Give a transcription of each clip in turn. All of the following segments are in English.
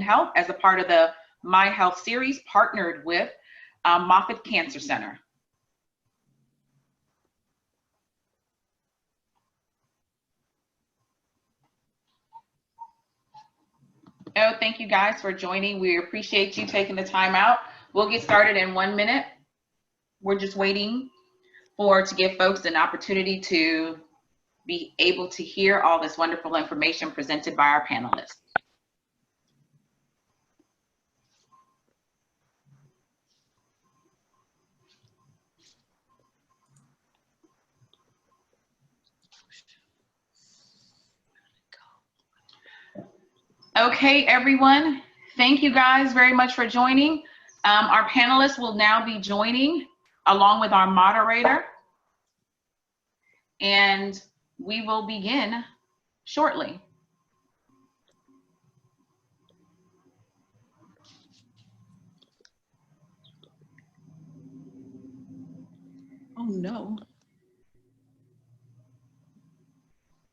Health as a part of the My Health series, partnered with Moffitt Cancer Center. Oh, thank you guys for joining. We appreciate you taking the time out. We'll get started in 1 minute. We're just waiting to give folks an opportunity to be able to hear all this wonderful information presented by our panelists. Okay, everyone, thank you guys very much for joining. Our panelists will now be joining along with our moderator, and we will begin shortly. Oh no.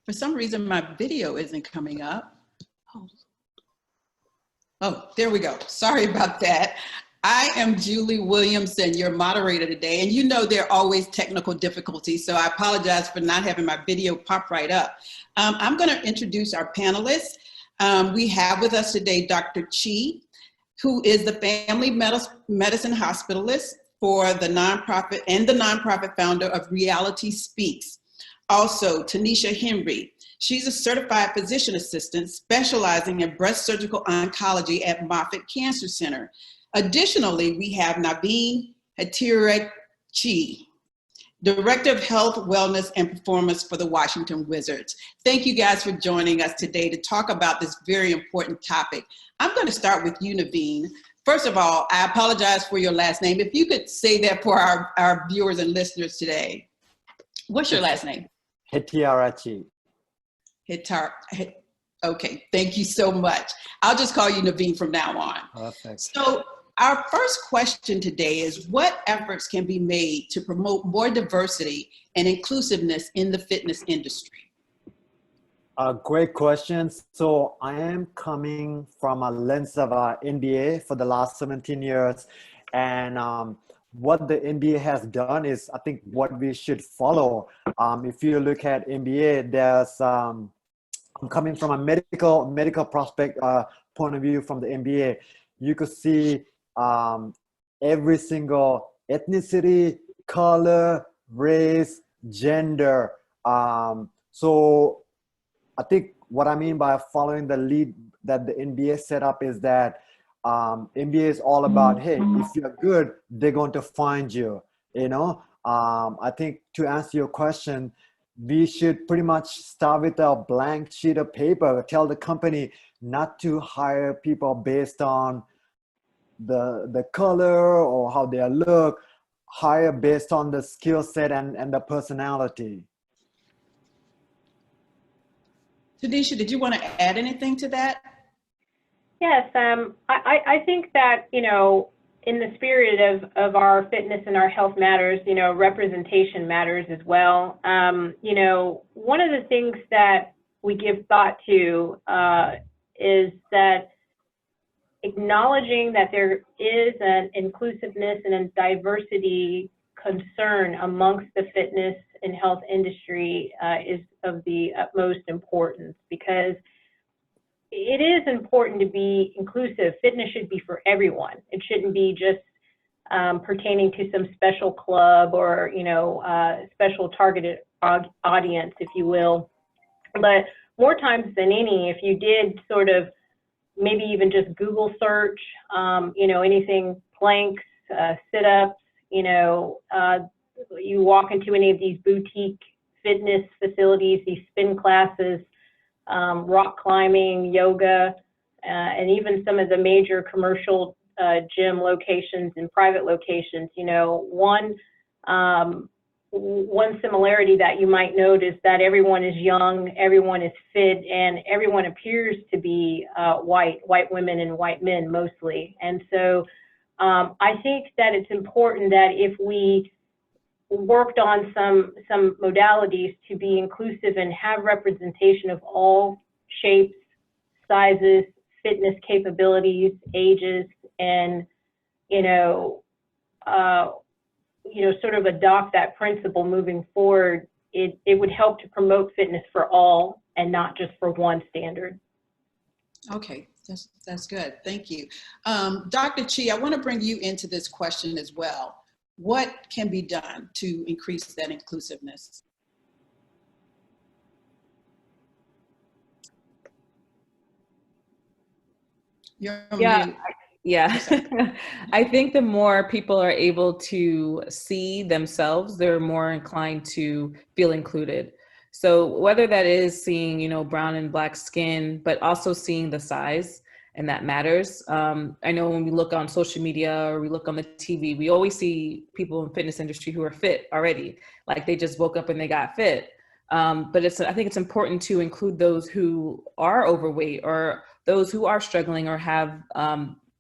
For some reason, my video isn't coming up. Oh, there we go. Sorry about that. I am Julie Williamson, your moderator today. And you know there are always technical difficulties, so I apologize for not having my video pop right up. I'm going to introduce our panelists. We have with us today Dr. Chi, who is the family medicine hospitalist for the nonprofit and the nonprofit founder of Reality Speaks. Also, Tanisha Henry. She's a certified physician assistant specializing in breast surgical oncology at Moffitt Cancer Center. Additionally, we have Naveen Hatiregchi, Director of Health, Wellness, and Performance for the Washington Wizards. Thank you guys for joining us today to talk about this very important topic. I'm going to start with you, Naveen. First of all, I apologize for your last name. If you could say that for our viewers and listeners today. What's your last name? Hatiregchi. Okay, thank you so much. I'll just call you Naveen from now on. Perfect. So our first question today is, what efforts can be made to promote more diversity and inclusiveness in the fitness industry? Great question. So I am coming from a lens of NBA for the last 17 years. And what the NBA has done is, I think, what we should follow. If you look at NBA, there's, I'm coming from a medical prospect point of view from the NBA. You could see every single ethnicity, color, race, gender. So I think what I mean by following the lead that the NBA set up is that NBA is all about, hey, if you're good, they're going to find you, you know? I think to answer your question, we should pretty much start with a blank sheet of paper, tell the company not to hire people based on the color or how they look, hire based on the skill set and the personality. Tanisha, did you want to add anything to that? Yes, I think that, you know, in the spirit of our fitness and our health matters, you know, representation matters as well. You know, one of the things that we give thought to is that acknowledging that there is an inclusiveness and a diversity concern amongst the fitness and health industry is of the utmost importance, because it is important to be inclusive. Fitness should be for everyone. It shouldn't be just pertaining to some special club or, you know, special targeted audience, if you will. But more times than any, if you did sort of maybe even just Google search, you know, anything, planks, sit-ups, you know, you walk into any of these boutique fitness facilities, these spin classes, rock climbing, yoga, and even some of the major commercial gym locations and private locations, you know, one similarity that you might note is that everyone is young, everyone is fit, and everyone appears to be white women and white men mostly. And so I think that it's important that if we worked on some modalities to be inclusive and have representation of all shapes, sizes, fitness capabilities, ages, and, you know, sort of adopt that principle moving forward, it would help to promote fitness for all and not just for one standard. Okay, that's good. Thank you. Dr. Chi, I want to bring you into this question as well. What can be done to increase that inclusiveness? You're on mute. Yeah. I think the more people are able to see themselves, they're more inclined to feel included. So whether that is seeing, you know, brown and black skin, but also seeing the size, and that matters. I know when we look on social media or we look on the TV, we always see people in the fitness industry who are fit already, like they just woke up and they got fit. But I think it's important to include those who are overweight or those who are struggling or have,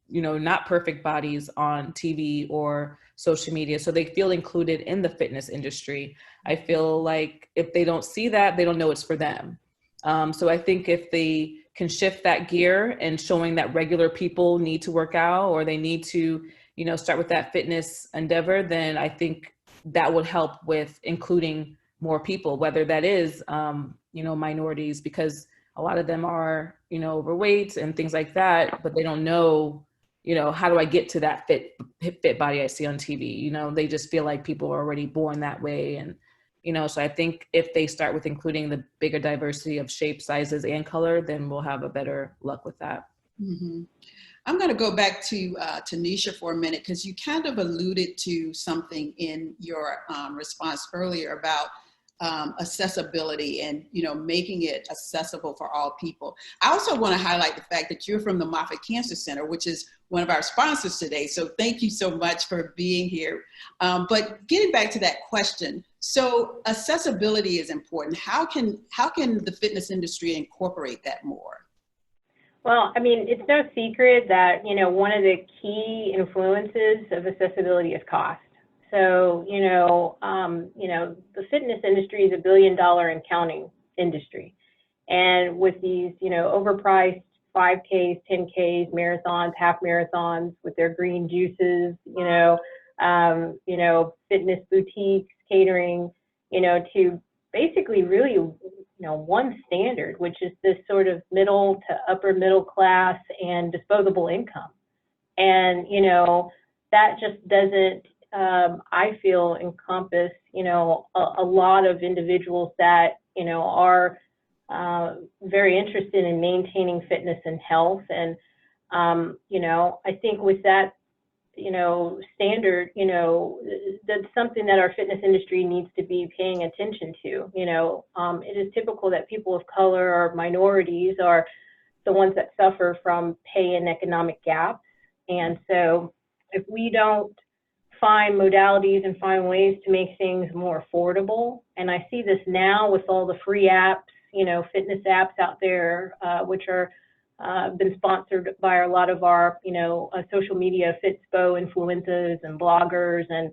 you know, not perfect bodies on TV or social media, so they feel included in the fitness industry. I feel like if they don't see that, they don't know it's for them. So I think if they can shift that gear and showing that regular people need to work out or they need to, you know, start with that fitness endeavor, then I think that would help with including more people, whether that is, you know, minorities, because a lot of them are, you know, overweight and things like that, but they don't know, you know, how do I get to that fit body I see on TV? You know, they just feel like people are already born that way. And, you know, so I think if they start with including the bigger diversity of shape, sizes, and color, then we'll have a better luck with that. Mm-hmm. I'm going to go back to Tanisha for a minute, because you kind of alluded to something in your response earlier about accessibility and, you know, making it accessible for all people. I also want to highlight the fact that you're from the Moffitt Cancer Center, which is one of our sponsors today. So thank you so much for being here. But getting back to that question, so accessibility is important. How can the fitness industry incorporate that more? Well, I mean, it's no secret that, you know, one of the key influences of accessibility is cost. So, the fitness industry is $1 billion and counting industry. And with these, you know, overpriced 5Ks, 10Ks, marathons, half marathons with their green juices, fitness boutiques, catering, you know, to basically really, you know, one standard, which is this sort of middle to upper middle class and disposable income. And, you know, that just doesn't, I feel, encompass, you know, a lot of individuals that, you know, are very interested in maintaining fitness and health. And, I think with that, you know, standard, you know, that's something that our fitness industry needs to be paying attention to. You know, it is typical that people of color or minorities are the ones that suffer from pay and economic gaps. And so if we don't find modalities and find ways to make things more affordable, and I see this now with all the free apps, you know, fitness apps out there, which are been sponsored by a lot of our, you know, social media Fitspo influencers and bloggers and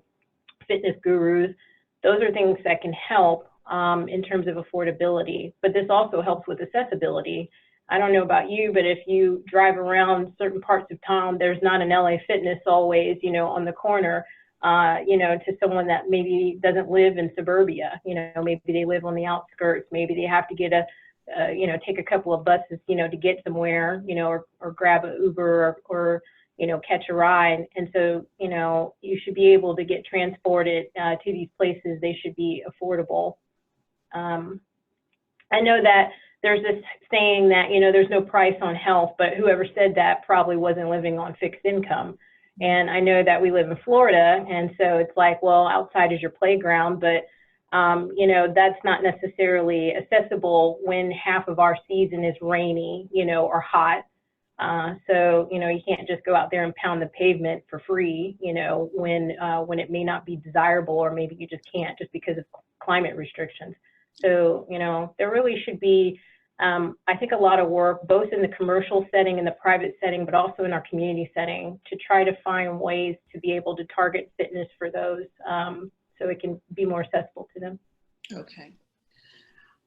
fitness gurus. Those are things that can help in terms of affordability, but this also helps with accessibility. I don't know about you, but if you drive around certain parts of town, there's not an LA Fitness always, you know, on the corner, to someone that maybe doesn't live in suburbia. You know, maybe they live on the outskirts. Maybe they have to get take a couple of buses, you know, to get somewhere, you know, or grab an Uber or you know, catch a ride. And so, you know, you should be able to get transported to these places. They should be affordable. I know that there's this saying that, you know, there's no price on health, but whoever said that probably wasn't living on fixed income. And I know that we live in Florida, and so it's like, well, outside is your playground, but you know, that's not necessarily accessible when half of our season is rainy, you know, or hot. So, you know, you can't just go out there and pound the pavement for free, you know, when it may not be desirable, or maybe you just can't just because of climate restrictions. So, you know, there really should be, I think, a lot of work, both in the commercial setting and the private setting, but also in our community setting, to try to find ways to be able to target fitness for those, so it can be more accessible to them. Okay.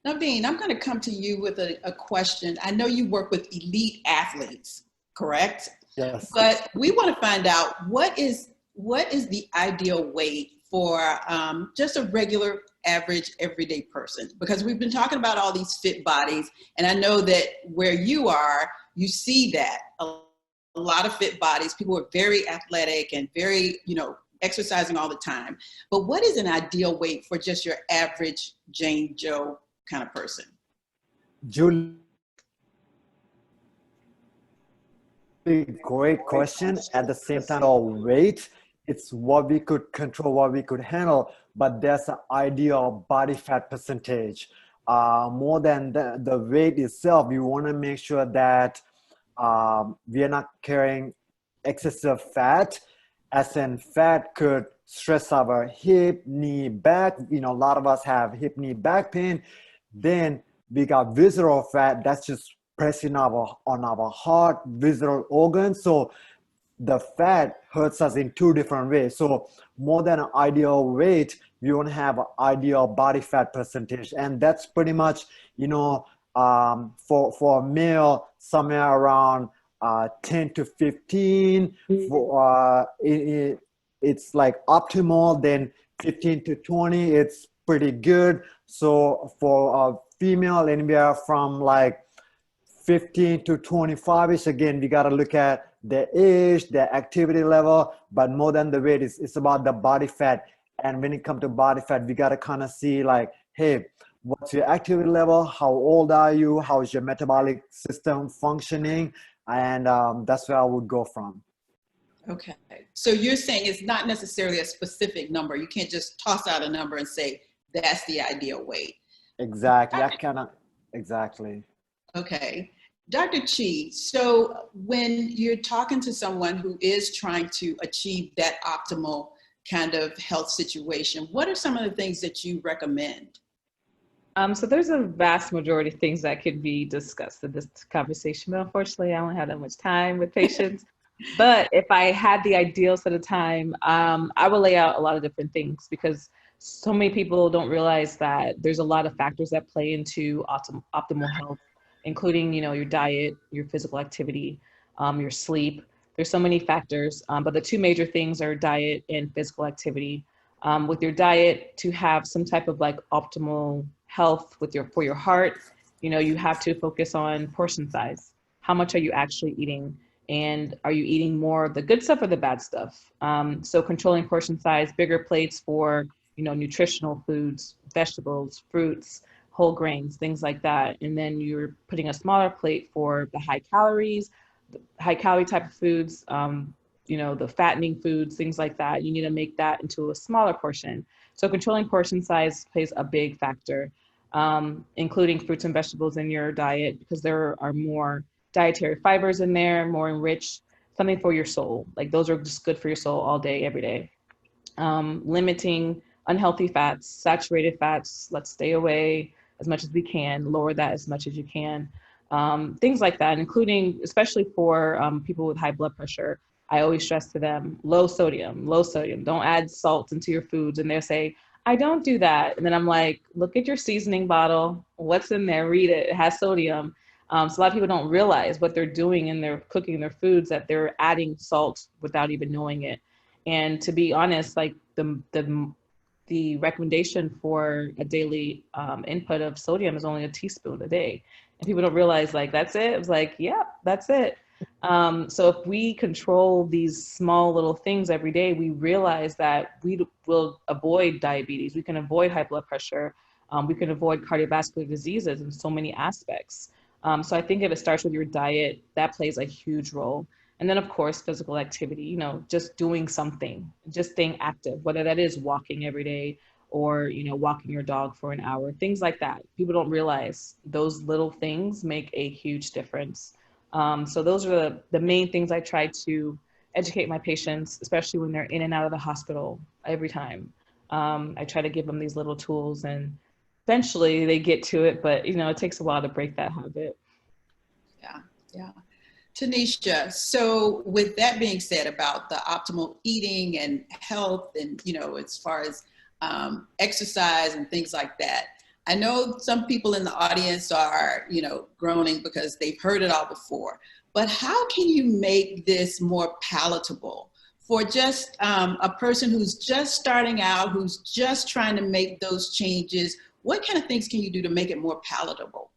Naveen, I'm going to come to you with a question. I know you work with elite athletes, correct? Yes. But we want to find out what is the ideal weight for just a regular, average, everyday person? Because we've been talking about all these fit bodies, and I know that where you are, you see that a lot of fit bodies. People are very athletic and very, exercising all the time. But what is an ideal weight for just your average Jane Joe kind of person? Julie, great question. At the same time, our weight, it's what we could control, what we could handle, but there's an idea of body fat percentage. More than the weight itself, we want to make sure that we are not carrying excessive fat, as in fat could stress our hip, knee, back. A lot of us have hip, knee, back pain. Then we got visceral fat that's just pressing on our heart, visceral organs. So the fat hurts us in two different ways. So more than an ideal weight, we want to have an ideal body fat percentage. And that's pretty much, for a male, somewhere around 10 to 15. For, it's like optimal. Then 15 to 20, it's pretty good. So for a female, anywhere from like 15 to 25ish, again, we got to look at their age, their activity level, but more than the weight, it's about the body fat. And when it comes to body fat, we got to kind of see like, hey, what's your activity level? How old are you? How is your metabolic system functioning? And that's where I would go from. Okay. So you're saying it's not necessarily a specific number. You can't just toss out a number and say, that's the ideal weight. Exactly. Exactly. Okay. Dr. Chi, so when you're talking to someone who is trying to achieve that optimal kind of health situation, what are some of the things that you recommend? So there's a vast majority of things that could be discussed in this conversation, but unfortunately I don't have that much time with patients. But if I had the ideal set of time, I would lay out a lot of different things, because so many people don't realize that there's a lot of factors that play into optimal health, including, your diet, your physical activity, your sleep. There's so many factors, but the two major things are diet and physical activity. With your diet, to have some type of like optimal health for your heart, you have to focus on portion size. How much are you actually eating? And are you eating more of the good stuff or the bad stuff? So controlling portion size, bigger plates for, nutritional foods, vegetables, fruits, whole grains, things like that. And then you're putting a smaller plate for the high calorie type of foods, the fattening foods, things like that. You need to make that into a smaller portion. So controlling portion size plays a big factor, including fruits and vegetables in your diet, because there are more dietary fibers in there, more enriched, something for your soul. Like those are just good for your soul all day, every day. Limiting unhealthy fats, saturated fats, let's stay away as much as we can, lower that as much as you can. Things like that, including, especially for people with high blood pressure, I always stress to them, low sodium, don't add salt into your foods. And they'll say, I don't do that. And then I'm like, look at your seasoning bottle, what's in there, read it, it has sodium. So a lot of people don't realize what they're doing in their cooking their foods, that they're adding salt without even knowing it. And to be honest, like the recommendation for a daily input of sodium is only a teaspoon a day. And people don't realize, like, that's it. It was like, yeah, that's it. So if we control these small little things every day, we realize that we will avoid diabetes. We can avoid high blood pressure. We can avoid cardiovascular diseases in so many aspects. So I think if it starts with your diet, that plays a huge role. And then, of course, physical activity, just doing something, just staying active, whether that is walking every day or, walking your dog for an hour, things like that. People don't realize those little things make a huge difference. So those are the main things I try to educate my patients, especially when they're in and out of the hospital every time. I try to give them these little tools, and eventually they get to it, but it takes a while to break that habit. Yeah. Tanisha, so with that being said about the optimal eating and health and, as far as exercise and things like that, I know some people in the audience are, groaning because they've heard it all before, but how can you make this more palatable for just a person who's just starting out, who's just trying to make those changes? What kind of things can you do to make it more palatable?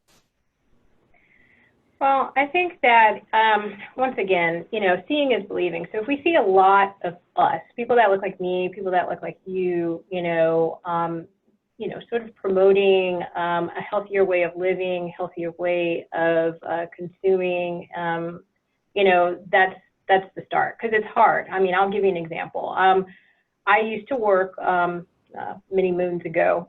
Well, I think that, once again, seeing is believing. So if we see a lot of us, people that look like me, people that look like you, sort of promoting a healthier way of living, healthier way of consuming, that's the start, because it's hard. I mean, I'll give you an example. I used to work many moons ago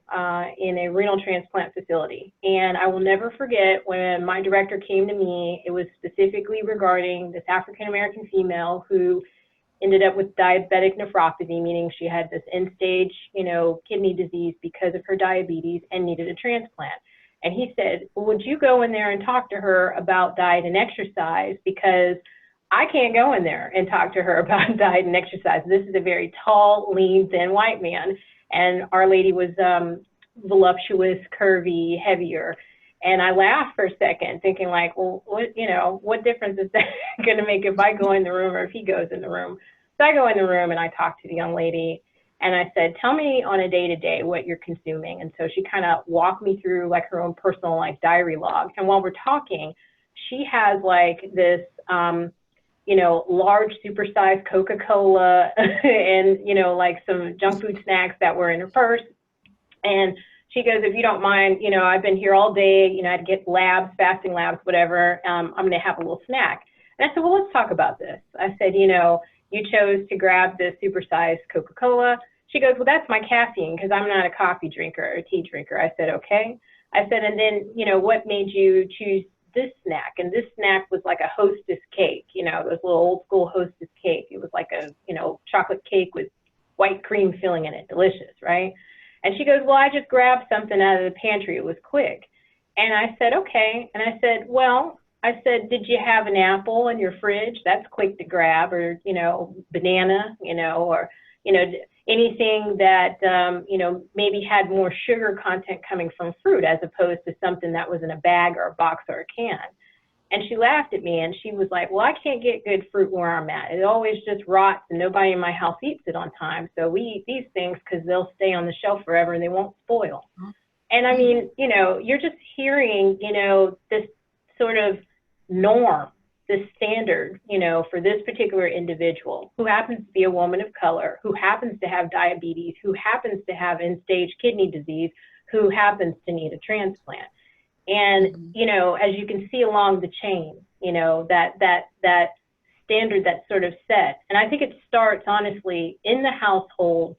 in a renal transplant facility. And I will never forget when my director came to me, it was specifically regarding this African-American female who ended up with diabetic nephropathy, meaning she had this end-stage, kidney disease because of her diabetes and needed a transplant. And he said, well, would you go in there and talk to her about diet and exercise? Because I can't go in there and talk to her about diet and exercise. This is a very tall, lean, thin white man. And Our Lady was voluptuous, curvy, heavier. And I laughed for a second, thinking like, well, what difference is that going to make if I go in the room or if he goes in the room? So I go in the room and I talk to the young lady and I said, tell me on a day-to-day what you're consuming. And so she kind of walked me through like her own personal like diary log. And while we're talking, she has like this, large supersized Coca-Cola and, like some junk food snacks that were in her purse. And she goes, if you don't mind, I've been here all day, I'd get labs, fasting labs, whatever. I'm going to have a little snack. And I said, well, let's talk about this. I said, you chose to grab this supersized Coca-Cola. She goes, well, that's my caffeine because I'm not a coffee drinker or a tea drinker. I said, okay. I said, and then, what made you choose this snack? And this snack was like a Hostess cake, those little old school Hostess cake. It was like a, chocolate cake with white cream filling in it. Delicious, right? And she goes, well, I just grabbed something out of the pantry. It was quick. And I said, okay. And I said, did you have an apple in your fridge? That's quick to grab, or, banana, or, anything that, maybe had more sugar content coming from fruit as opposed to something that was in a bag or a box or a can. And she laughed at me and she was like, well, I can't get good fruit where I'm at. It always just rots and nobody in my house eats it on time. So we eat these things because they'll stay on the shelf forever and they won't spoil. And I mean, you're just hearing, this sort of norm, this standard, for this particular individual who happens to be a woman of color, who happens to have diabetes, who happens to have end-stage kidney disease, who happens to need a transplant. And, as you can see along the chain, that standard that's sort of set. And I think it starts, honestly, in the household,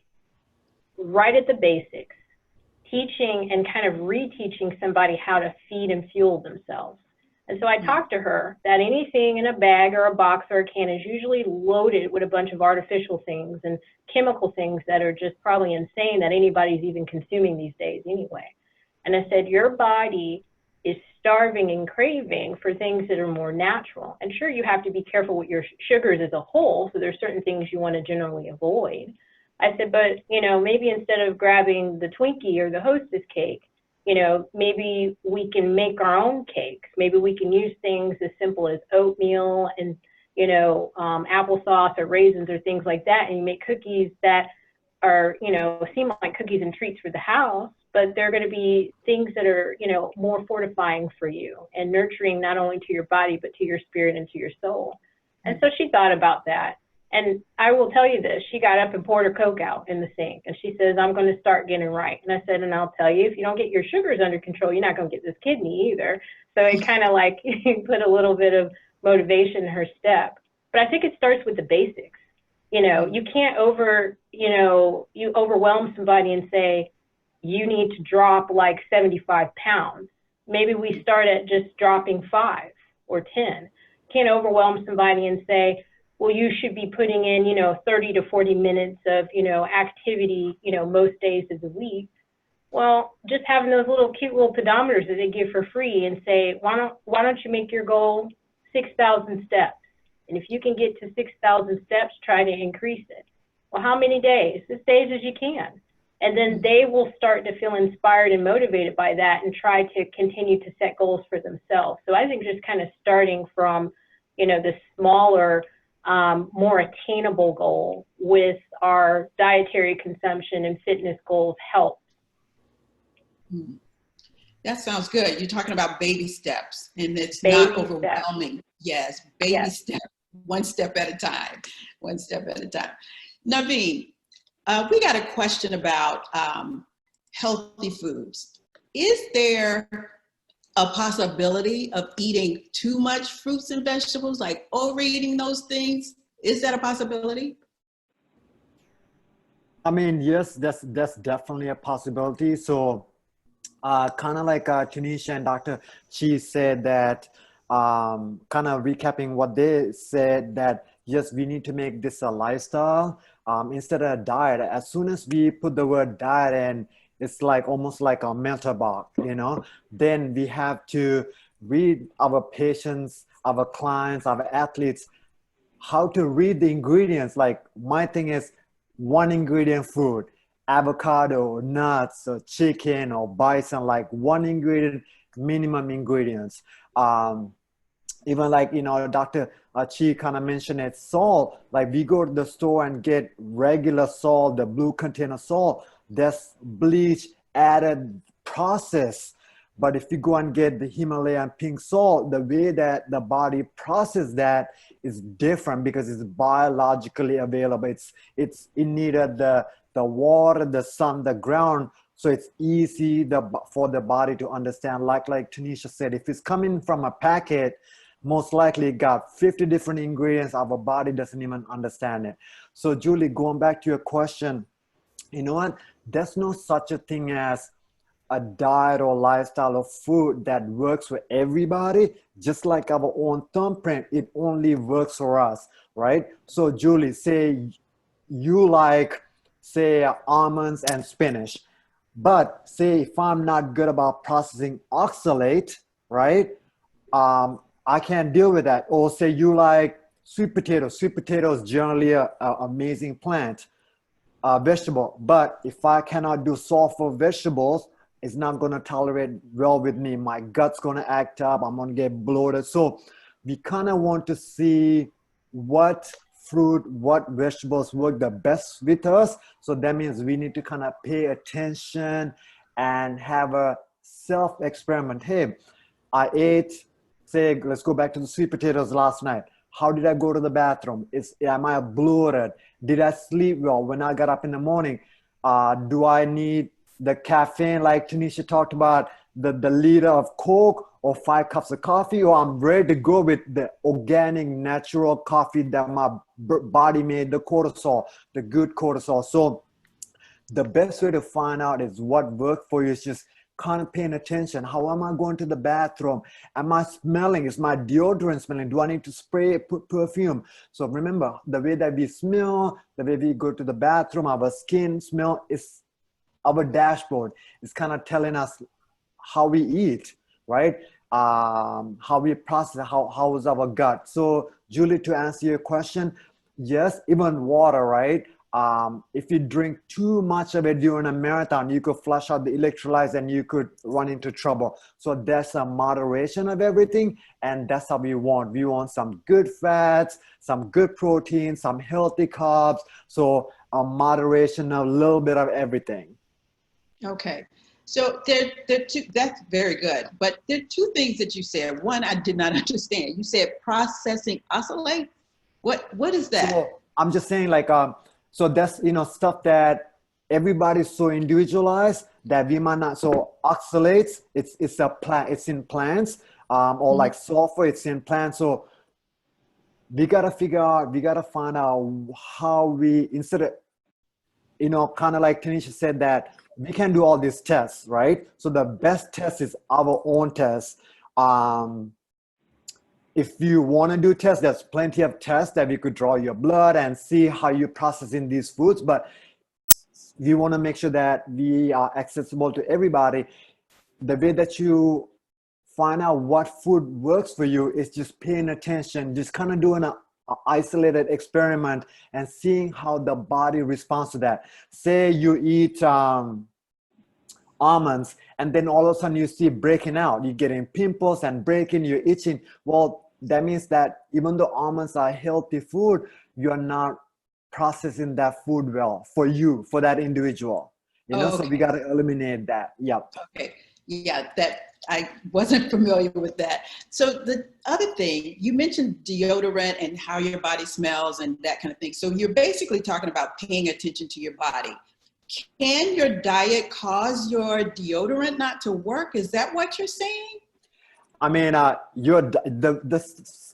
right at the basics, teaching and kind of reteaching somebody how to feed and fuel themselves. And so I talked to her that anything in a bag or a box or a can is usually loaded with a bunch of artificial things and chemical things that are just probably insane that anybody's even consuming these days anyway. And I said, your body is starving and craving for things that are more natural. And sure, you have to be careful with your sugars as a whole. So there's certain things you want to generally avoid. I said, but, maybe instead of grabbing the Twinkie or the Hostess cake, maybe we can make our own cakes. Maybe we can use things as simple as oatmeal and, applesauce or raisins or things like that. And you make cookies that are, seem like cookies and treats for the house, but they're going to be things that are, more fortifying for you and nurturing not only to your body, but to your spirit and to your soul. And so she thought about that. And I will tell you this, she got up and poured her Coke out in the sink. And she says, I'm going to start getting right. And I said, and I'll tell you, if you don't get your sugars under control, you're not going to get this kidney either. So it kind of like put a little bit of motivation in her step. But I think it starts with the basics. You can't you overwhelm somebody and say, you need to drop like 75 pounds. Maybe we start at just dropping 5 or 10. Can't overwhelm somebody and say, well, you should be putting in, 30 to 40 minutes of, activity, most days of the week. Well, just having those little cute little pedometers that they give for free and say, why don't you make your goal 6,000 steps? And if you can get to 6,000 steps, try to increase it. Well, how many days? As days as you can. And then they will start to feel inspired and motivated by that and try to continue to set goals for themselves. So I think just kind of starting from, the smaller, more attainable goal with our dietary consumption and fitness goals helps. That sounds good. You're talking about baby steps, and it's Baby not steps. overwhelming. Yes, baby Yes. steps, one step at a time, one step at a time. Naveen, we got a question about healthy foods. Is there a possibility of eating too much fruits and vegetables, like overeating those things? Is that a possibility? I mean, yes, that's definitely a possibility. So, kind of like Tanisha and Dr. Chi said that, kind of recapping what they said, that yes, we need to make this a lifestyle instead of a diet. As soon as we put the word diet in, it's like almost like a mental block, then we have to read our patients, our clients, our athletes, how to read the ingredients. Like my thing is one ingredient food, avocado, nuts, or chicken, or bison, like one ingredient, minimum ingredients. Even like, Dr. Chi kind of mentioned it, salt, like we go to the store and get regular salt, the blue container salt, that's bleach added process. But if you go and get the Himalayan pink salt, the way that the body processes that is different because it's biologically available. It needed the water, the sun, the ground. So it's easy for the body to understand. Like Tanisha said, if it's coming from a packet, most likely it got 50 different ingredients. Our body doesn't even understand it. So Julie, going back to your question, you know what? There's no such a thing as a diet or lifestyle of food that works for everybody. Just like our own thumbprint, it only works for us, right? So Julie, say you like, say, almonds and spinach, but say if I'm not good about processing oxalate, right? I can't deal with that. Or say you like sweet potatoes. Sweet potatoes generally an amazing plant, vegetable. But if I cannot do sulfur vegetables, it's not going to tolerate well with me. My gut's going to act up. I'm going to get bloated. So we kind of want to see what fruit, what vegetables work the best with us. So that means we need to kind of pay attention and have a self-experiment. Hey, I ate, say, let's go back to the sweet potatoes last night. How did I go to the bathroom? Am I bloated? Did I sleep well when I got up in the morning? Do I need the caffeine like Tanisha talked about, the liter of Coke or 5 cups of coffee, or I'm ready to go with the organic, natural coffee that my body made, the cortisol, the good cortisol. So the best way to find out is what worked for you is just kind of paying attention. How am I going to the bathroom? Am I smelling? Is my deodorant smelling? Do I need to spray, put perfume? So remember, the way that we smell, the way we go to the bathroom, our skin smell is our dashboard. It's kind of telling us how we eat, right? How we process, how is our gut. So Julie, to answer your question, yes, even water, right? If you drink too much of it during a marathon, you could flush out the electrolytes and you could run into trouble. So there's a moderation of everything, and that's how we want. We want some good fats, some good protein, some healthy carbs. So a moderation, a little bit of everything. Okay. So there two, that's very good. But there are two things that you said. One, I did not understand. You said processing oxalate. What is that? So I'm just saying, like, so that's, stuff that everybody's so individualized that we might not. So oxalates, it's a plant, it's in plants, or like sulfur, it's in plants. So we got to find out how we, instead of, kind of like Tanisha said, that we can do all these tests, right? So the best test is our own test. If you want to do tests, there's plenty of tests that we could draw your blood and see how you're processing these foods. But we want to make sure that we are accessible to everybody. The way that you find out what food works for you is just paying attention, just kind of doing a isolated experiment and seeing how the body responds to that. Say you eat almonds, and then all of a sudden you see breaking out, you're getting pimples and breaking, you're itching. Well, that means that even though almonds are healthy food, you're not processing that food well for you, for that individual. You know, so we got to eliminate that. Yep. Okay. Yeah, that I wasn't familiar with that. So the other thing, you mentioned deodorant and how your body smells and that kind of thing. So you're basically talking about paying attention to your body. Can your diet cause your deodorant not to work? Is that what you're saying? I mean, the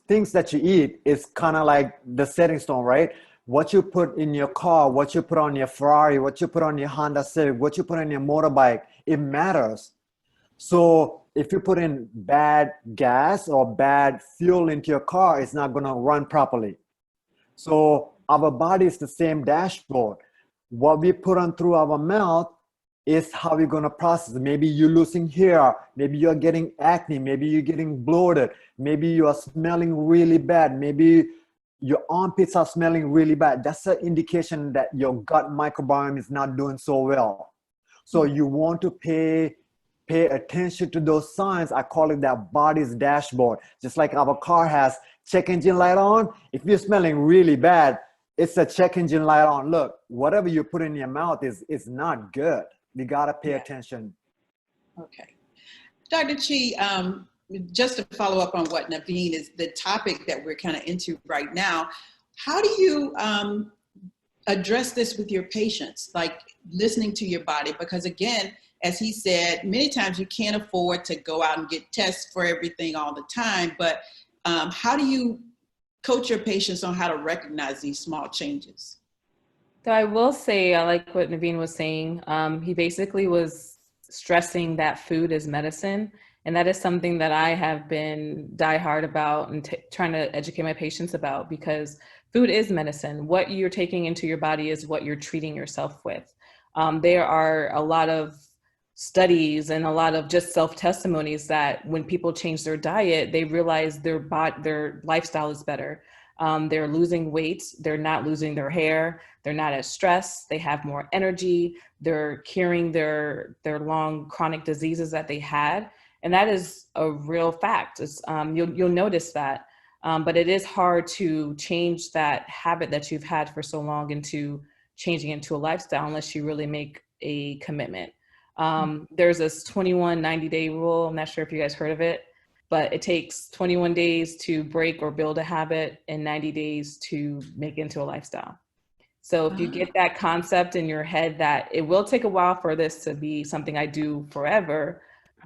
things that you eat is kind of like the setting stone, right? What you put in your car, what you put on your Ferrari, what you put on your Honda Civic, what you put on your motorbike, it matters. So if you put in bad gas or bad fuel into your car, it's not going to run properly. So our body is the same dashboard. What we put on through our mouth is how we're going to process it. Maybe you're losing hair, maybe you're getting acne, maybe you're getting bloated, maybe you are smelling really bad, maybe your armpits are smelling really bad. That's an indication that your gut microbiome is not doing so well. So you want to pay attention to those signs. I call it that body's dashboard. Just like our car has check engine light on, if you're smelling really bad, it's a check engine light on. Look, whatever you put in your mouth is not good. You gotta pay attention. Okay. Dr. Chi, just to follow up on what Naveen is, the topic that we're kind of into right now, how do you address this with your patients, like listening to your body? Because again, as he said, many times you can't afford to go out and get tests for everything all the time, but how do you coach your patients on how to recognize these small changes? So I will say, I like what Naveen was saying. He basically was stressing that food is medicine. And that is something that I have been diehard about and trying to educate my patients about, because food is medicine. What you're taking into your body is what you're treating yourself with. There are a lot of studies and a lot of just self-testimonies that when people change their diet, they realize their lifestyle is better. They're losing weight, they're not losing their hair, they're not as stressed, they have more energy, they're curing their long chronic diseases that they had. And that is a real fact. You'll notice that, but it is hard to change that habit that you've had for so long into changing into a lifestyle unless you really make a commitment. There's this 21 90-day rule. I'm not sure if you guys heard of it, but it takes 21 days to break or build a habit and 90 days to make it into a lifestyle. So if you get that concept in your head that it will take a while for this to be something I do forever,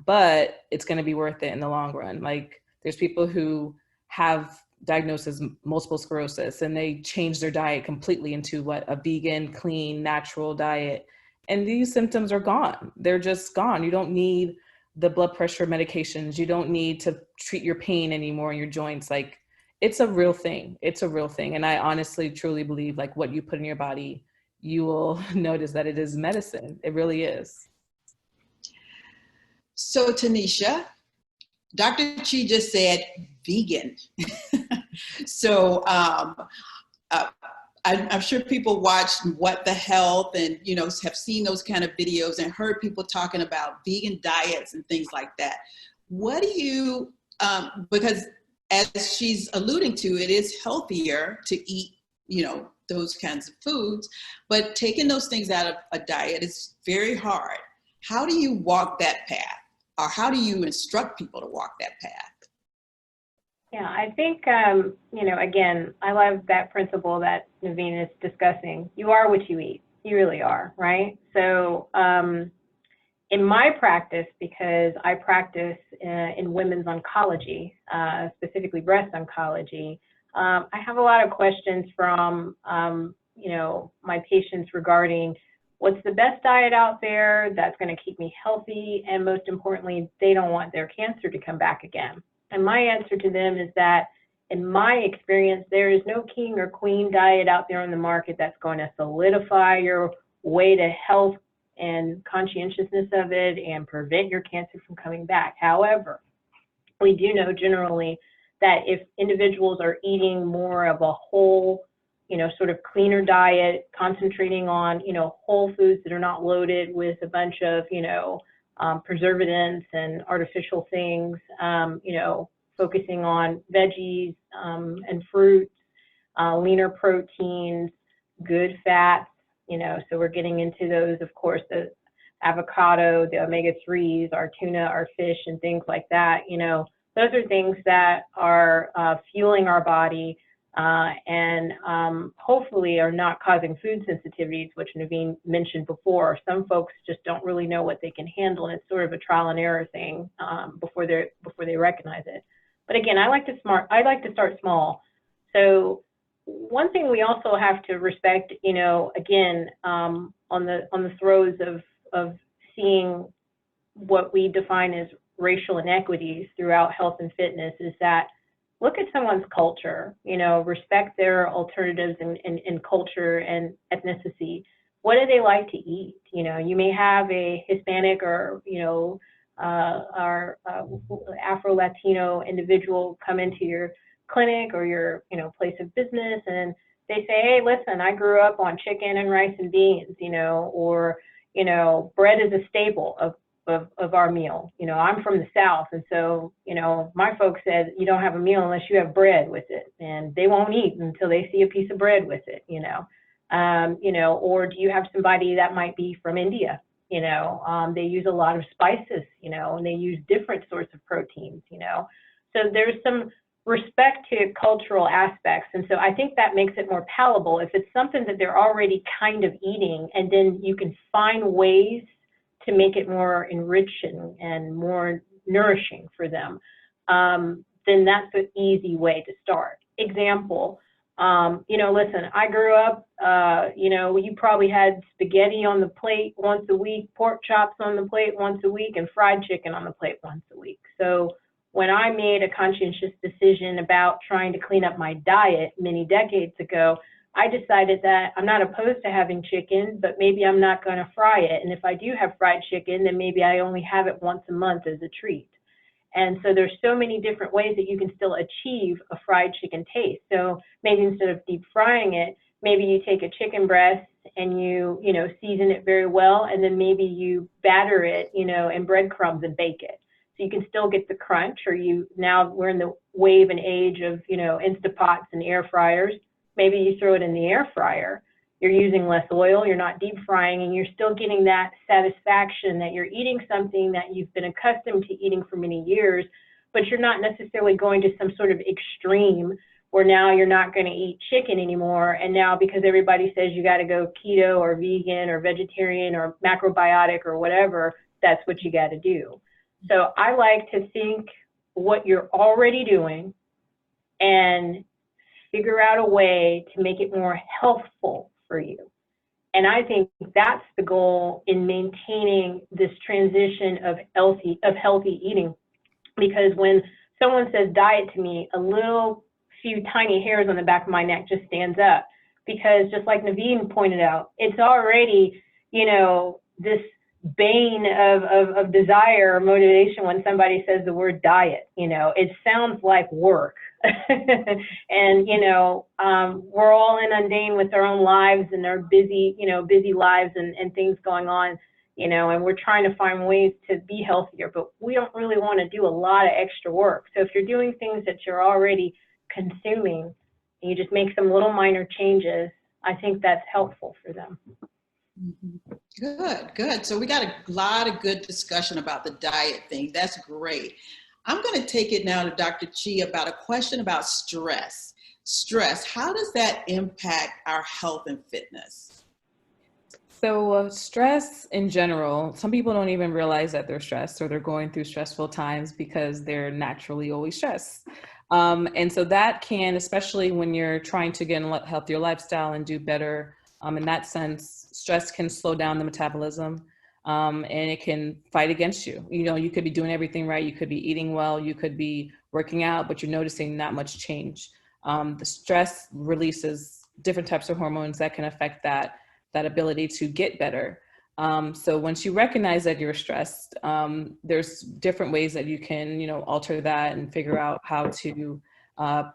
but it's going to be worth it in the long run. Like there's people who have diagnosis multiple sclerosis and they change their diet completely into a vegan, clean, natural diet. And these symptoms are gone. They're just gone. You don't need the blood pressure medications. You don't need to treat your pain anymore in your joints. Like it's a real thing. It's a real thing. And I honestly, truly believe like what you put in your body, you will notice that it is medicine. It really is. So Tanisha, Dr. Chi just said vegan. So I'm sure people watched What the Health and, have seen those kind of videos and heard people talking about vegan diets and things like that. What do you, because as she's alluding to, it is healthier to eat, those kinds of foods, but taking those things out of a diet is very hard. How do you walk that path? Or how do you instruct people to walk that path? Yeah, I think, again, I love that principle that Naveen is discussing. You are what you eat. You really are, right? So in my practice, because I practice in women's oncology, specifically breast oncology, I have a lot of questions from, my patients regarding what's the best diet out there that's going to keep me healthy, and most importantly, they don't want their cancer to come back again. And my answer to them is that, in my experience, there is no king or queen diet out there on the market that's going to solidify your way to health and conscientiousness of it and prevent your cancer from coming back. However, we do know generally that if individuals are eating more of a whole, sort of cleaner diet, concentrating on, whole foods that are not loaded with a bunch of, preservatives and artificial things, focusing on veggies and fruits, leaner proteins, good fats, so we're getting into those, of course, the avocado, the omega-3s, our tuna, our fish, and things like that. Those are things that are fueling our body and hopefully are not causing food sensitivities, which Naveen mentioned before. Some folks just don't really know what they can handle, and it's sort of a trial and error thing before they recognize it. But again, I like to start small. So one thing we also have to respect, again, on the throes of seeing what we define as racial inequities throughout health and fitness, is that look at someone's culture, respect their alternatives in culture and ethnicity. What do they like to eat? You may have a Hispanic or, our Afro-Latino individual come into your clinic or your, place of business, and they say, hey, listen, I grew up on chicken and rice and beans, or, bread is a staple of our meal. I'm from the South, and so, my folks said you don't have a meal unless you have bread with it, and they won't eat until they see a piece of bread with it, or do you have somebody that might be from India? They use a lot of spices, and they use different sorts of proteins, so there's some respect to cultural aspects. And so I think that makes it more palatable if it's something that they're already kind of eating, and then you can find ways to make it more enriching and more nourishing for them, then that's an easy way to start. Example, listen, I grew up, you probably had spaghetti on the plate once a week, pork chops on the plate once a week, and fried chicken on the plate once a week. So when I made a conscientious decision about trying to clean up my diet many decades ago, I decided that I'm not opposed to having chicken, but maybe I'm not going to fry it. And if I do have fried chicken, then maybe I only have it once a month as a treat. And so there's so many different ways that you can still achieve a fried chicken taste. So maybe instead of deep frying it, maybe you take a chicken breast and you season it very well, and then maybe you batter it, in breadcrumbs and bake it. So you can still get the crunch, or now we're in the wave and age of, Instapots and air fryers. Maybe you throw it in the air fryer. You're using less oil, you're not deep frying, and you're still getting that satisfaction that you're eating something that you've been accustomed to eating for many years, but you're not necessarily going to some sort of extreme where now you're not going to eat chicken anymore. And now because everybody says you got to go keto or vegan or vegetarian or macrobiotic or whatever, that's what you got to do. So I like to think what you're already doing and figure out a way to make it more healthful for you. And I think that's the goal in maintaining this transition of healthy eating. Because when someone says diet to me, a little few tiny hairs on the back of my neck just stands up. Because just like Naveen pointed out, it's already, this bane of desire or motivation when somebody says the word diet. It sounds like work. And we're all inundated with our own lives and our busy lives and things going on, and we're trying to find ways to be healthier, but we don't really want to do a lot of extra work. So if you're doing things that you're already consuming and you just make some little minor changes, I think that's helpful for them. Good. So we got a lot of good discussion about the diet thing. That's great. I'm going to take it now to Dr. Chi about a question about stress. Stress, how does that impact our health and fitness? So stress in general, some people don't even realize that they're stressed or they're going through stressful times because they're naturally always stressed. And so that can, especially when you're trying to get a healthier lifestyle and do better, in that sense, stress can slow down the metabolism. And it can fight against you. You could be doing everything right. You could be eating well. You could be working out, but you're noticing not much change. The stress releases different types of hormones that can affect that ability to get better. So once you recognize that you're stressed, there's different ways that you can, alter that and figure out how to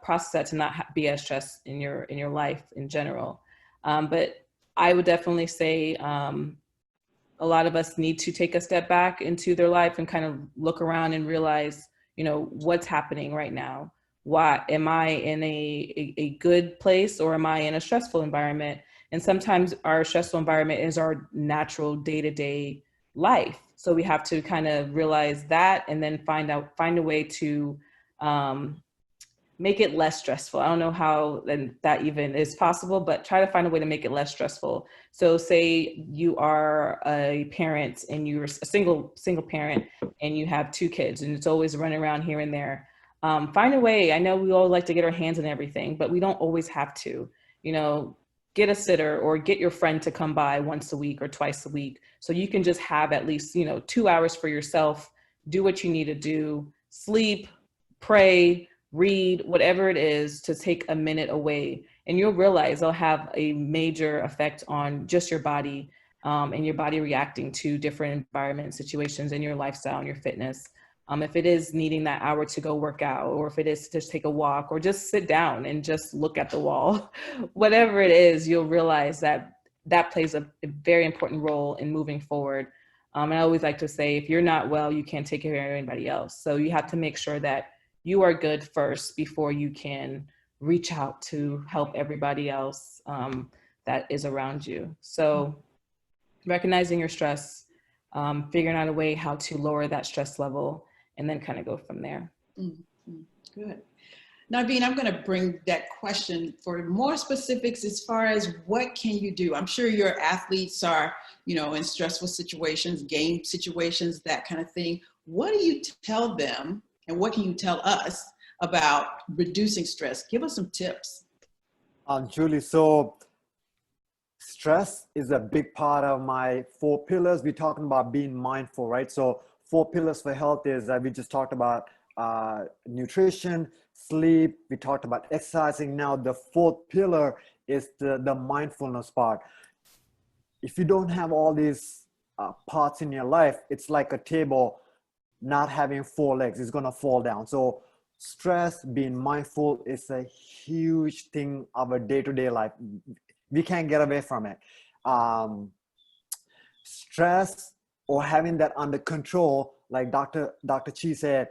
process that to not be as stressed in your life in general. But I would definitely say a lot of us need to take a step back into their life and kind of look around and realize, what's happening right now. Why am I in a good place, or am I in a stressful environment? And sometimes our stressful environment is our natural day-to-day life. So we have to kind of realize that, and then find a way to make it less stressful. I don't know how that even is possible, but try to find a way to make it less stressful. So say you are a parent and you're a single parent and you have 2 kids and it's always running around here and there. Find a way. I know we all like to get our hands on everything, but we don't always have to, get a sitter or get your friend to come by once a week or twice a week. So you can just have at least, 2 hours for yourself, do what you need to do, sleep, pray, read, whatever it is, to take a minute away. And you'll realize it'll have a major effect on just your body, and your body reacting to different environment situations in your lifestyle and your fitness. If it is needing that hour to go work out, or if it is to just take a walk, or just sit down and just look at the wall, whatever it is, you'll realize that plays a very important role in moving forward. And I always like to say, if you're not well, you can't take care of anybody else. So you have to make sure that you are good first before you can reach out to help everybody else that is around you. So recognizing your stress, figuring out a way how to lower that stress level, and then kind of go from there. Mm-hmm. Good. Naveen, I'm going to bring that question for more specifics as far as what can you do? I'm sure your athletes are, in stressful situations, game situations, that kind of thing. What do you tell them, and what can you tell us about reducing stress? Give us some tips. Julie, so stress is a big part of my 4 pillars. We're talking about being mindful, right? So 4 pillars for health is we just talked about nutrition, sleep. We talked about exercising. Now the 4th pillar is the mindfulness part. If you don't have all these parts in your life, it's like a table not having 4 legs. It's going to fall down. So stress, being mindful, is a huge thing of our day-to-day life. We can't get away from it. Stress, or having that under control, like Dr. Chi said,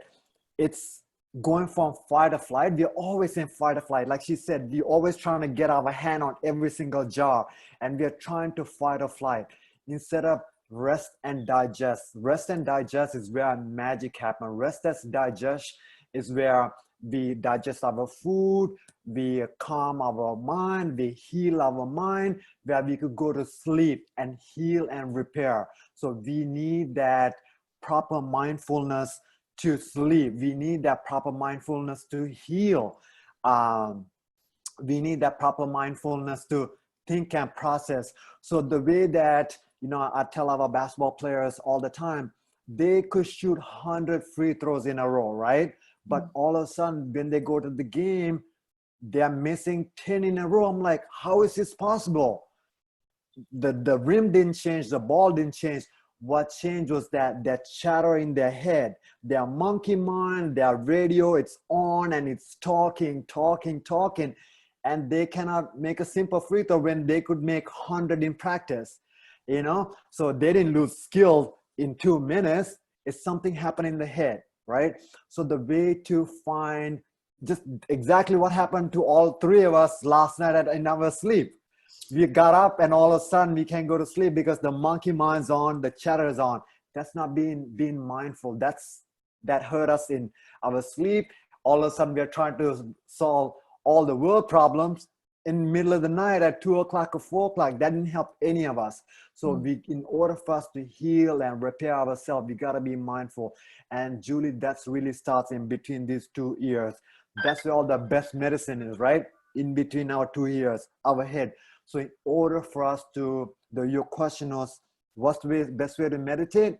it's going from fight or flight. We're always in fight or flight. Like she said, we're always trying to get our hand on every single jar, and we're trying to fight or flight instead of rest and digest. Rest and digest is where magic happens. Rest and digest is where we digest our food, we calm our mind, we heal our mind, where we could go to sleep and heal and repair. So we need that proper mindfulness to sleep. We need that proper mindfulness to heal. We need that proper mindfulness to think and process. So the way that, I tell our basketball players all the time, they could shoot 100 free throws in a row, right? But all of a sudden, when they go to the game, they're missing 10 in a row. I'm like, how is this possible? The rim didn't change, the ball didn't change. What changed was that chatter in their head, their monkey mind, their radio, it's on and it's talking. And they cannot make a simple free throw when they could make 100 in practice, So they didn't lose skill in 2 minutes. It's something happened in the head, right? So the way to find just exactly what happened to all 3 of us last night in our sleep. We got up and all of a sudden we can't go to sleep because the monkey mind's on, the chatter is on. That's not being mindful. That hurt us in our sleep. All of a sudden we're trying to solve all the world problems in the middle of the night at 2 o'clock or 4 o'clock. That didn't help any of us. So in order for us to heal and repair ourselves, we gotta be mindful. And Julie, that's really starts in between these 2 ears. That's where all the best medicine is, right? In between our 2 ears, our head. So in order for us your question was, what's the best way to meditate?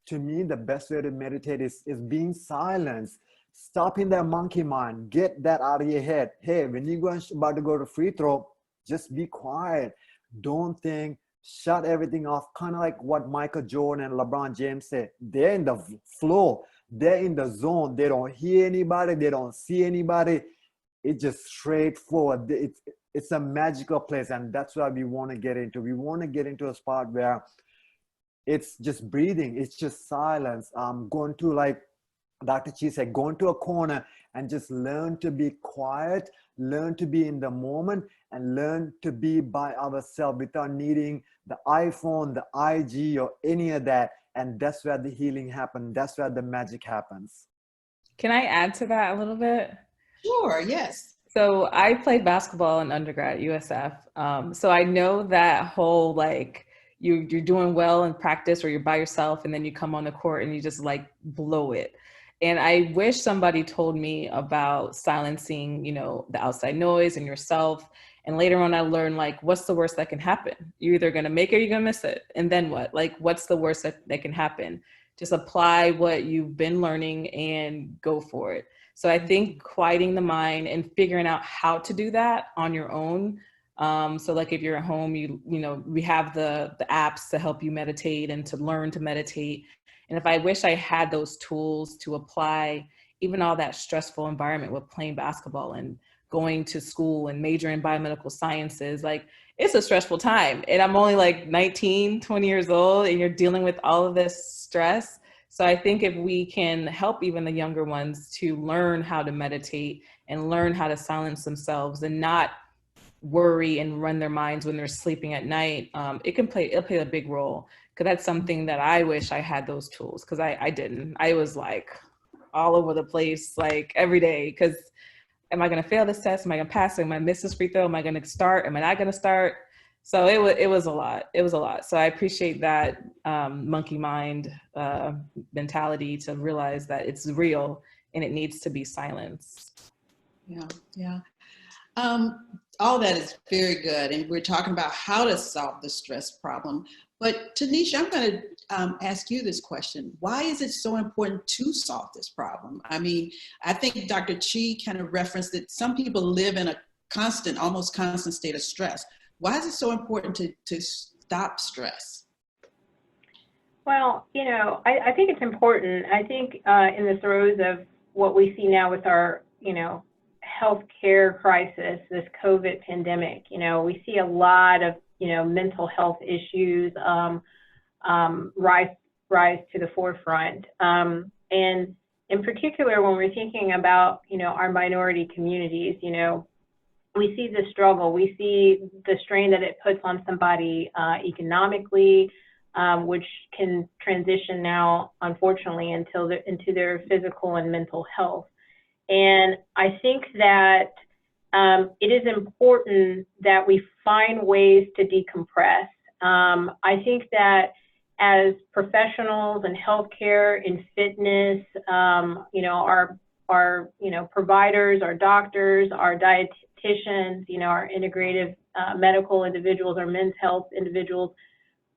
To me, the best way to meditate is being silent. Stopping that monkey mind. Get that out of your head. Hey, when you're about to go to free throw, just be quiet. Don't think. Shut everything off. Kind of like what Michael Jordan and LeBron James said. They're in the flow. They're in the zone. They don't hear anybody. They don't see anybody. it's just straightforward. It's a magical place, and that's why we want to get into. We want to get into a spot where it's just breathing, it's just silence. Going to, like Dr. Chi said, go into a corner and just learn to be quiet, learn to be in the moment, and learn to be by ourselves without needing the iPhone, the IG, or any of that. And that's where the healing happens. That's where the magic happens. Can I add to that a little bit? Sure, yes. So I played basketball in undergrad at USF. So I know that whole, like, you're doing well in practice or you're by yourself and then you come on the court and you just like blow it. And I wish somebody told me about silencing, you know, the outside noise and yourself. And later on I learned, like, what's the worst that can happen? You're either going to make it or you're going to miss it. And then what? Like, what's the worst that can happen? Just apply what you've been learning and go for it. So I think quieting the mind and figuring out how to do that on your own. So like if you're at home, you know, we have the apps to help you meditate and to learn to meditate. And if I wish I had those tools to apply even all that stressful environment with playing basketball and going to school and majoring in biomedical sciences, like it's a stressful time. And I'm only like 19, 20 years old and you're dealing with all of this stress. So I think if we can help even the younger ones to learn how to meditate and learn how to silence themselves and not worry and run their minds when they're sleeping at night, it'll play a big role. Because that's something that I wish I had those tools, because I didn't. I was like all over the place, like every day, because am I going to fail this test? Am I going to pass it? Am I miss this free throw? Am I going to start? Am I not going to start? So it was a lot. It was a lot. So I appreciate that monkey mind mentality to realize that it's real and it needs to be silenced. Yeah, yeah. All that is very good. And we're talking about how to solve the stress problem. But Tanisha, I'm going to ask you this question. Why is it so important to solve this problem? I mean, I think Dr. Chi kind of referenced that some people live in a constant, almost constant state of stress. Why is it so important to stop stress? Well, you know, I think it's important. I think in the throes of what we see now with our, you know, healthcare crisis, this COVID pandemic, you know, we see a lot of, you know, mental health issues rise to the forefront. And in particular, when we're thinking about, you know, our minority communities, you know, we see the struggle, we see the strain that it puts on somebody economically, which can transition now, unfortunately, into their physical and mental health. And I think that it is important that we find ways to decompress. I think that as professionals in healthcare, in fitness, you know, our you know, providers, our doctors, our dietitians, you know, our integrative medical individuals, our men's health individuals,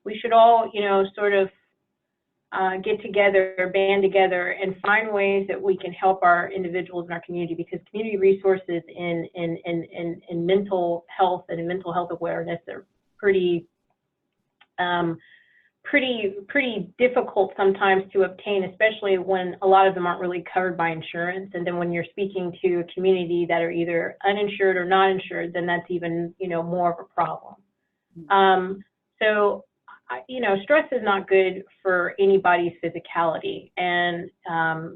we should all, you know, sort of get together, band together, and find ways that we can help our individuals in our community, because community resources in mental health and in mental health awareness are pretty difficult sometimes to obtain, especially when a lot of them aren't really covered by insurance. And then when you're speaking to a community that are either uninsured or not insured, then that's even, you know, more of a problem. So, you know, stress is not good for anybody's physicality, and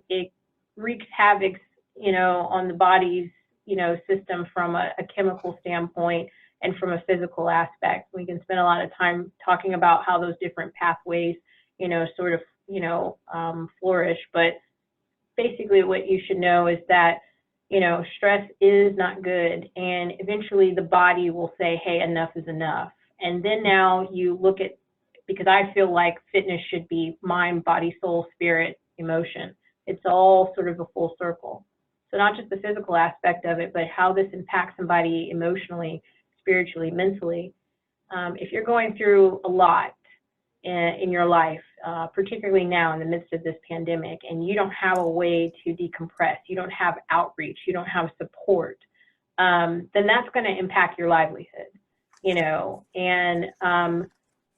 it wreaks havoc, you know, on the body's, you know, system from a chemical standpoint and from a physical aspect. We can spend a lot of time talking about how those different pathways, you know, sort of, you know, flourish. But basically what you should know is that, you know, stress is not good. And eventually the body will say, hey, enough is enough. And then now you look at, because I feel like fitness should be mind, body, soul, spirit, emotion. It's all sort of a full circle. So not just the physical aspect of it, but how this impacts somebody emotionally, spiritually, mentally. If you're going through a lot in your life, particularly now in the midst of this pandemic, and you don't have a way to decompress, you don't have outreach, you don't have support, then that's going to impact your livelihood, you know. And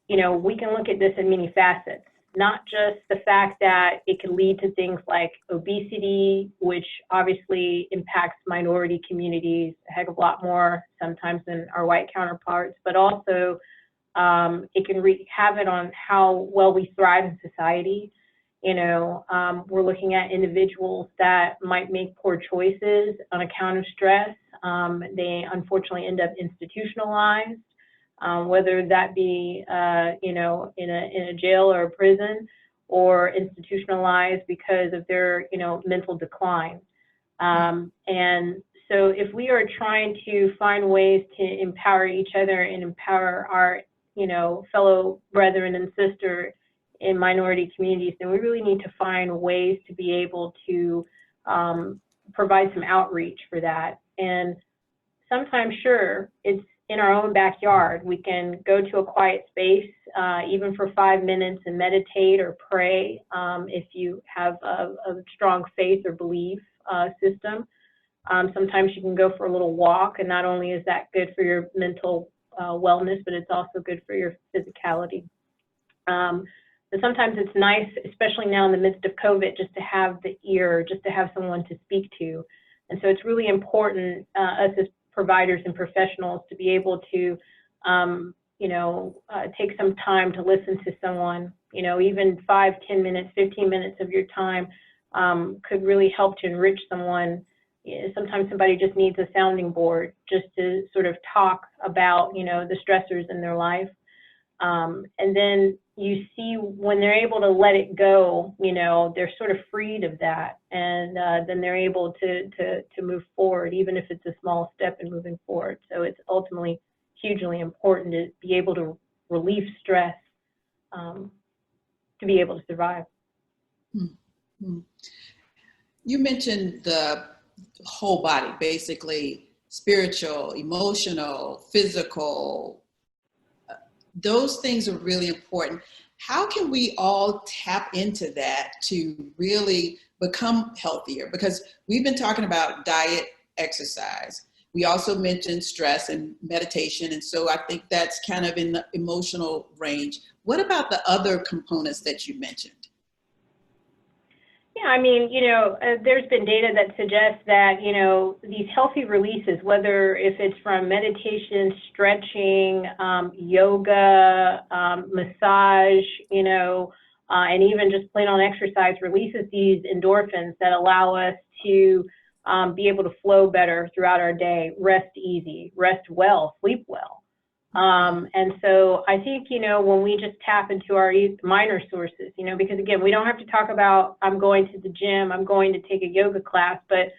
you know, we can look at this in many facets. not just the fact that it can lead to things like obesity, which obviously impacts minority communities a heck of a lot more sometimes than our white counterparts, but also it can have it on how well we thrive in society. You know, we're looking at individuals that might make poor choices on account of stress. They unfortunately end up institutionalized, whether that be, you know, in a jail or a prison, or institutionalized because of their, you know, mental decline. And so if we are trying to find ways to empower each other and empower our, you know, fellow brethren and sisters in minority communities, then we really need to find ways to be able to provide some outreach for that. And sometimes, sure, it's in our own backyard. We can go to a quiet space, even for 5 minutes, and meditate or pray if you have a strong faith or belief system. Sometimes you can go for a little walk, and not only is that good for your mental wellness, but it's also good for your physicality. But sometimes it's nice, especially now in the midst of COVID, just to have the ear, just to have someone to speak to. And so it's really important, us as providers and professionals, to be able to, you know, take some time to listen to someone. You know, even 5, 10 minutes, 15 minutes of your time could really help to enrich someone. Sometimes somebody just needs a sounding board just to sort of talk about, you know, the stressors in their life. And then you see when they're able to let it go, you know, they're sort of freed of that, and then they're able to move forward, even if it's a small step in moving forward. So it's ultimately hugely important to be able to relieve stress to be able to survive. Mm-hmm. You mentioned the whole body, basically spiritual, emotional, physical. Those things are really important. How can we all tap into that to really become healthier? Because we've been talking about diet, exercise. We also mentioned stress and meditation. And so I think that's kind of in the emotional range. What about the other components that you mentioned? Yeah, I mean, you know, there's been data that suggests that, you know, these healthy releases, whether if it's from meditation, stretching, yoga, massage, you know, and even just plain on exercise, releases these endorphins that allow us to be able to flow better throughout our day, rest easy, rest well, sleep well. And so I think, you know, when we just tap into our minor sources, you know, because again, we don't have to talk about, I'm going to the gym, I'm going to take a yoga class, but,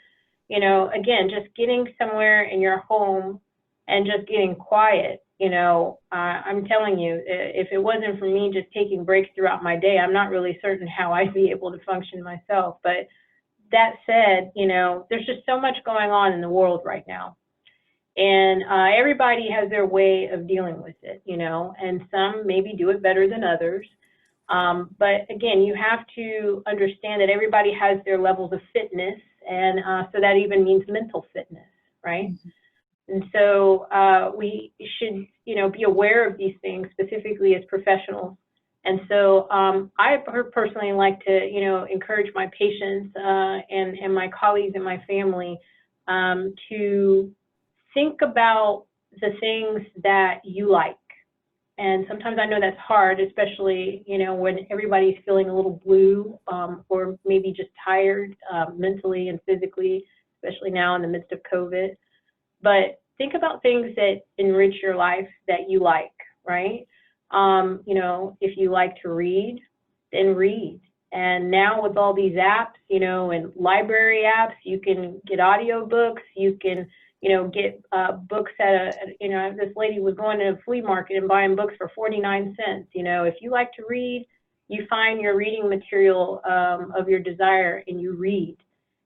you know, again, just getting somewhere in your home and just getting quiet, you know, I'm telling you, if it wasn't for me just taking breaks throughout my day, I'm not really certain how I'd be able to function myself. But that said, you know, there's just so much going on in the world right now. And everybody has their way of dealing with it, you know, and some maybe do it better than others. But again, you have to understand that everybody has their levels of fitness, and so that even means mental fitness, right? Mm-hmm. And so we should, you know, be aware of these things, specifically as professionals. And so I personally like to, you know, encourage my patients and my colleagues and my family to think about the things that you like. And sometimes I know that's hard, especially, you know, when everybody's feeling a little blue or maybe just tired mentally and physically, especially now in the midst of COVID. But think about things that enrich your life that you like, right? You know, if you like to read, then read. And now with all these apps, you know, and library apps, you can get audiobooks, you can, you know, get books at you know, this lady was going to a flea market and buying books for 49 cents. You know, if you like to read, you find your reading material of your desire and you read.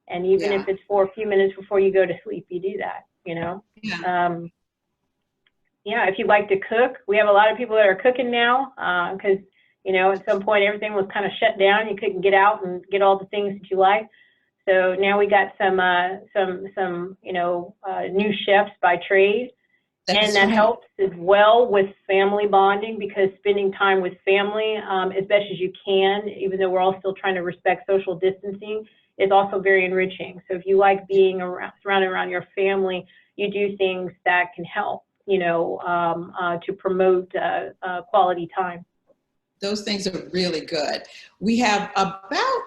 And even if it's for a few minutes before you go to sleep, you do that, you know. Yeah, if you like to cook, we have a lot of people that are cooking now because, you know, at some point everything was kind of shut down. You couldn't get out and get all the things that you like. So now we got some you know, new chefs by trade, And that helps as well with family bonding, because spending time with family as best as you can, even though we're all still trying to respect social distancing, is also very enriching. So if you like being surrounded around your family, you do things that can help, to promote quality time. Those things are really good. We have about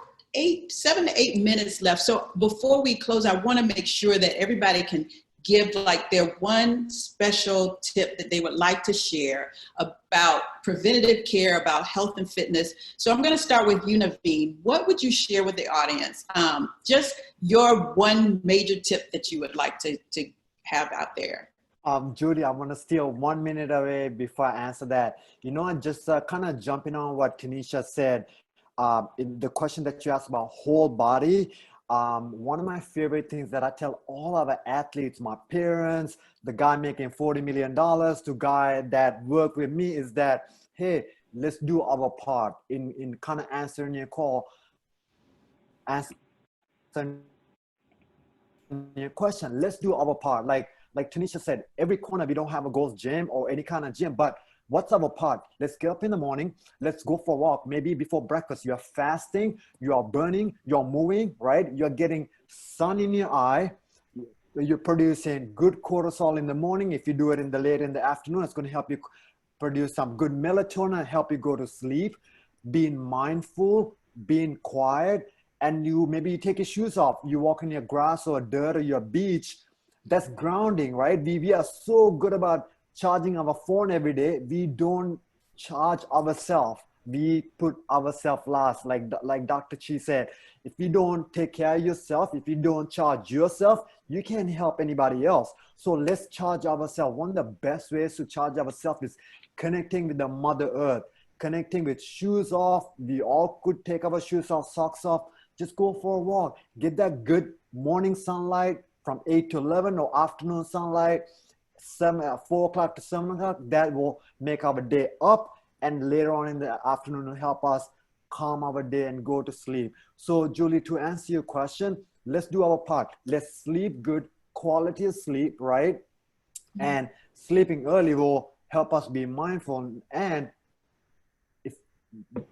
7 to 8 minutes left. So before we close, I want to make sure that everybody can give like their one special tip that they would like to share about preventative care, about health and fitness. So I'm going to start with you, Naveen. What would you share with the audience? Just your one major tip that you would like to have out there. Judy, I'm going to steal 1 minute away before I answer that. Just kind of jumping on what Tanisha said, in the question that you asked about whole body, one of my favorite things that I tell all of our athletes, my parents, the guy making $40 million to guy that work with me, is that, hey, let's do our part in kind of answering your call, answering your question. Let's do our part. Like Tanisha said, every corner we don't have a Gold's Gym or any kind of gym, but what's our part? Let's get up in the morning. Let's go for a walk. Maybe before breakfast, you're fasting, you are burning, you're moving, right? You're getting sun in your eye. You're producing good cortisol in the morning. If you do it late in the afternoon, it's going to help you produce some good melatonin, help you go to sleep. Being mindful, being quiet, and maybe you take your shoes off. You walk in your grass or dirt or your beach. That's grounding, right? We are so good about charging our phone every day. We don't charge ourselves. We put ourselves last. Like Dr. Chi said, if you don't take care of yourself, if you don't charge yourself, you can't help anybody else. So let's charge ourselves. One of the best ways to charge ourselves is connecting with the Mother Earth, connecting with shoes off. We all could take our shoes off, socks off. Just go for a walk. Get that good morning sunlight from 8 to 11, or afternoon sunlight, 4 o'clock to 7 o'clock. That will make our day up, and later on in the afternoon will help us calm our day and go to sleep. So Julie, to answer your question, let's do our part. Let's sleep good, quality of sleep, right? Mm-hmm. And sleeping early will help us be mindful and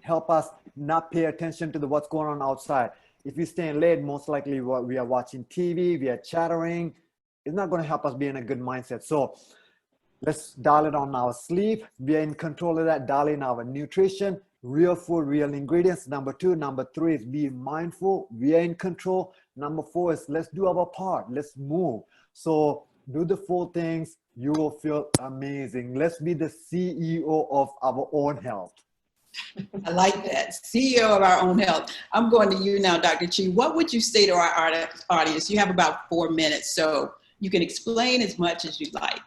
help us not pay attention to what's going on outside. If you're staying late, most likely we are watching TV, we are chattering. It's not going to help us be in a good mindset. So let's dial it on our sleep. We are in control of that. Dial in our nutrition, real food, real ingredients. Number 2. Number 3 is be mindful. We are in control. Number 4 is let's do our part. Let's move. So do the 4 things. You will feel amazing. Let's be the CEO of our own health. I like that. CEO of our own health. I'm going to you now, Dr. Chi. What would you say to our audience? You have about 4 minutes, so you can explain as much as you'd like.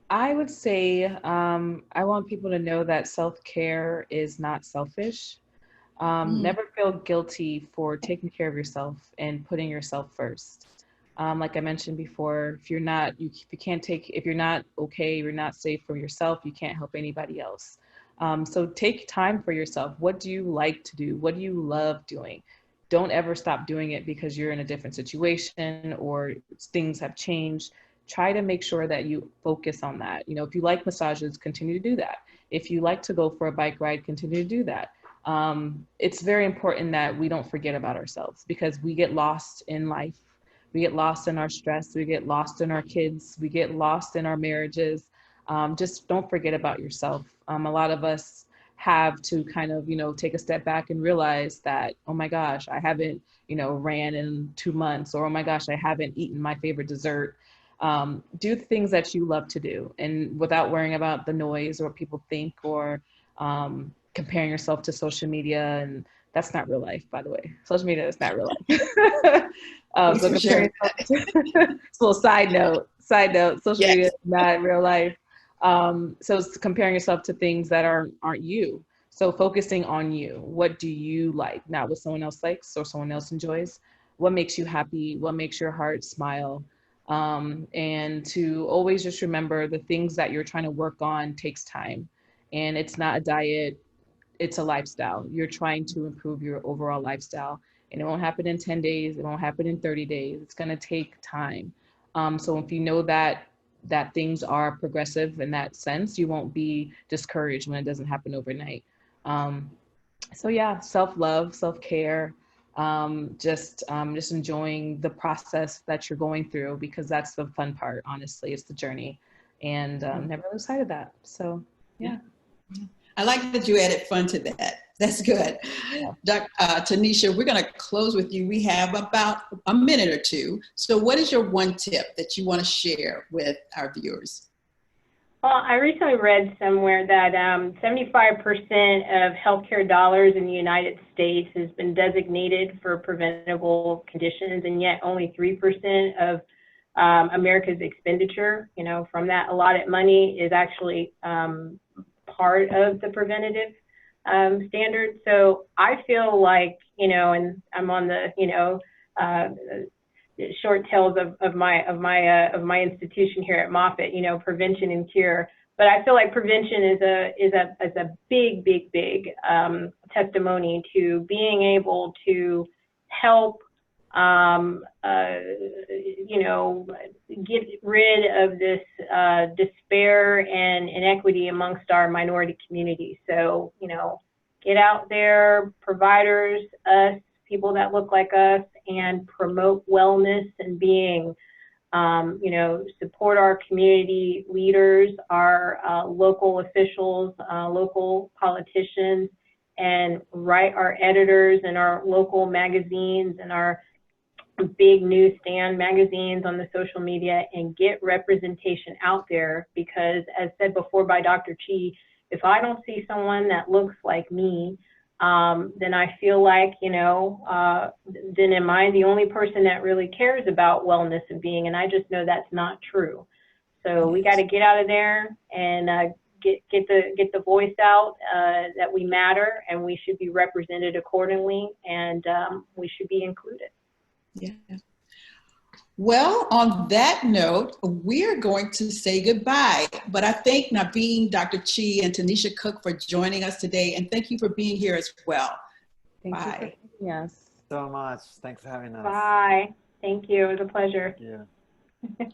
I would say I want people to know that self-care is not selfish. Never feel guilty for taking care of yourself and putting yourself first. Like I mentioned before, if you're not okay, you're not safe for yourself, you can't help anybody else. So take time for yourself. What do you like to do? What do you love doing? Don't ever stop doing it because you're in a different situation or things have changed. Try to make sure that you focus on that. If you like massages, continue to do that. If you like to go for a bike ride, continue to do that. It's very important that we don't forget about ourselves, because we get lost in life. We get lost in our stress. We get lost in our kids. We get lost in our marriages. Just don't forget about yourself. A lot of us have to kind of, take a step back and realize that, oh my gosh, I haven't, ran in 2 months, or oh my gosh, I haven't eaten my favorite dessert. Do the things that you love to do, and without worrying about the noise or what people think, or comparing yourself to social media. And that's not real life, by the way. Social media is not real life. So comparing it's a little side note, social media is not real life. So it's comparing yourself to things that aren't you. So focusing on you. What do you like? Not what someone else likes or someone else enjoys. What makes you happy? What makes your heart smile? And to always just remember the things that you're trying to work on takes time. And it's not a diet, it's a lifestyle. You're trying to improve your overall lifestyle. And it won't happen in 10 days. It won't happen in 30 days. It's going to take time. So if you know that that things are progressive in that sense. You won't be discouraged when it doesn't happen overnight. So yeah, self-love, self-care, just enjoying the process that you're going through, because that's the fun part, honestly. It's the journey, and never lose sight of that. So yeah. I like that you added fun to that. That's good. Tanisha, we're going to close with you. We have about a minute or two. So what is your one tip that you want to share with our viewers? Well, I recently read somewhere that 75% of healthcare dollars in the United States has been designated for preventable conditions, and yet only 3% of America's expenditure, from that allotted money is actually part of the preventative standard. So I feel like, and I'm on the, short tails of my institution here at Moffitt, prevention and cure. But I feel like prevention is a big testimony to being able to help get rid of this despair and inequity amongst our minority community. So, get out there, providers, us, people that look like us, and promote wellness and being, support our community leaders, our local officials, local politicians, and write our editors and our local magazines and our big newsstand magazines on the social media, and get representation out there. Because as said before by Dr. Chi, if I don't see someone that looks like me, then I feel like, then am I the only person that really cares about wellness and being? And I just know that's not true. So we got to get out of there and get the voice out that we matter, and we should be represented accordingly, and we should be included. Yeah. Well, on that note, we're going to say goodbye. But I thank Naveen, Dr. Chi, and Tanisha Cook for joining us today. And thank you for being here as well. Thank Bye. you for having us. So much. Thanks for having us. Bye. Thank you. It was a pleasure. Yeah.